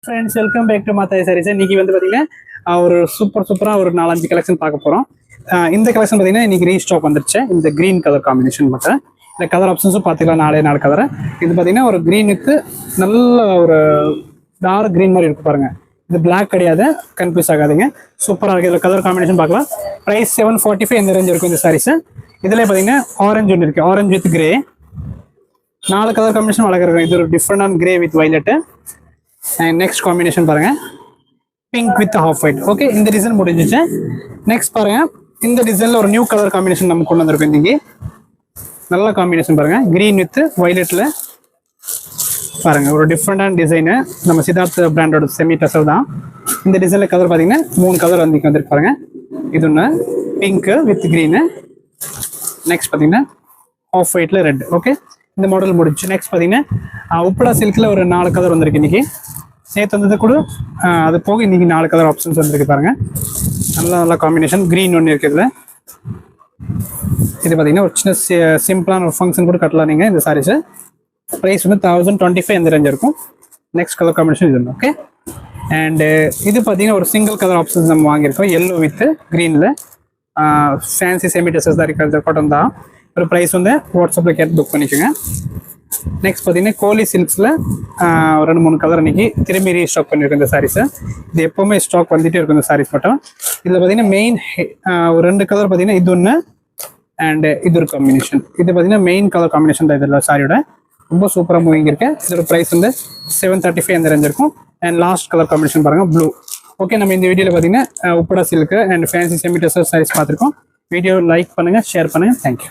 Friends welcome back to Mathai sarees. இன்னைக்கு வந்து பார்த்தீங்கன்னா ஒரு சூப்பராக ஒரு 4-5 கலெக்ஷன் பார்க்க போகிறோம். இந்த கலெக்ஷன் பார்த்தீங்கன்னா இன்னைக்கு ரீஸ்டாக் வந்துருச்சு. இந்த க்ரீன் கலர் காம்பினேஷன் மட்டும் இந்த கலர் ஆப்ஷன்ஸும் பார்த்துக்கலாம். 4 கலர். இது பார்த்தீங்கன்னா ஒரு க்ரீனுக்கு நல்ல ஒரு டார்க் க்ரீன் மாதிரி இருக்கு பாருங்க. இது பிளாக் கிடையாது, கன்ஃபியூஸ் ஆகாதீங்க. சூப்பராக இருக்குது. இதில் கலர் காம்பினேஷன் பார்க்கலாம். ப்ரைஸ் 745 இந்த ரேஞ்ச் இருக்கும் இந்த சாரீஸ். இதில் பார்த்தீங்கன்னா ஆரஞ்சு ஒன்று இருக்குது, orange with grey. 4 colour combination வளர்க்குறாங்க. இது ஒரு டிஃப்ரெண்டான grey with violet. And next combination பாருங்க, pink with half white. Okay, இந்த டிசைன் முடிஞ்சிச்சு. நெக்ஸ்ட் பாருங்க, இந்த டிசைன்ல ஒரு நியூ கலர் காம்பினேஷன் நம்ம கொண்டு வந்திருக்கோம் இன்னைக்கு. நல்ல காம்பினேஷன் பாருங்க, கிரீன் வித் வைலட்ல பாருங்க. ஒரு டிஃப்ரெண்டான டிசைனு. நம்ம சித்தார்த் பிராண்டோட செமி டசல் தான். இந்த டிசைன்ல கலர் பார்த்தீங்கன்னா 3 கலர் வந்துருக்கு பாருங்க. இது ஒன்று பிங்க் வித் கிரீனு. நெக்ஸ்ட் பார்த்தீங்கன்னா ஆஃப் ஒயிட்ல ரெட். ஓகே, இந்த மாடல் முடிச்சு. நெக்ஸ்ட் பார்த்தீங்கன்னா உப்படா சில்கில் ஒரு 4 கலர் வந்திருக்கு இன்னைக்கு. நேற்று வந்தது கூட அது போக இன்னைக்கு 4 கலர் ஆப்ஷன்ஸ் வந்திருக்கு பாருங்க. நல்ல காம்பினேஷன். க்ரீன் ஒன்று இருக்குது இதில். இது பார்த்தீங்கன்னா ஒரு சின்ன சிம்பிளான ஒரு ஃபங்க்ஷன் கூட கட்டலாம் நீங்கள் இந்த சாரீஸு. ப்ரைஸ் வந்து 1025 இந்த ரேஞ்ச் இருக்கும். நெக்ஸ்ட் கலர் காம்பினேஷன் இது ஒன்று. ஓகே, அண்டு இது பார்த்தீங்கன்னா ஒரு சிங்கிள் கலர் ஆப்ஷன்ஸ் நம்ம வாங்கியிருக்கோம். எல்லோ வித் க்ரீனில் ஃபேன்சி செமி டசஸ் தான் இருக்கிறது. காட்டன் தான். ஒரு ப்ரைஸ் வந்து வாட்ஸ்அப்பில் கேட்டு புக் பண்ணிக்கோங்க. நெக்ஸ்ட் பார்த்தீங்கன்னா கோலி சில்க்ஸில் 2-3 கலர் அன்றைக்கி திரும்பி ரீஸ்டாக் பண்ணியிருக்கோம் இந்த சாரீஸை. இது எப்போவுமே ஸ்டாக் வந்துகிட்டே இருக்கும் இந்த சாரீஸ் மட்டும். இதில் பார்த்தீங்கன்னா மெயின் ஒரு 2 கலர் பார்த்தீங்கன்னா இது ஒன்று அண்டு இது ஒரு காம்பினேஷன். இது பார்த்தீங்கன்னா மெயின் கலர் காம்பினேஷன் தான் இதில் சாரியோட. ரொம்ப சூப்பராக மூவிங் இருக்கு. இதோட ப்ரைஸ் வந்து 735 அந்த ரேஞ்ச் இருக்கும். அண்ட் லாஸ்ட் கலர் காம்பினேஷன் பாருங்கள், ப்ளூ. ஓகே, நம்ம இந்த வீடியோவில் பார்த்தீங்கன்னா Uppada silk and fancy semi tussar sarees பார்த்துருக்கோம். வீடியோ லைக் பண்ணுங்கள், ஷேர் பண்ணுங்கள். தேங்க்யூ.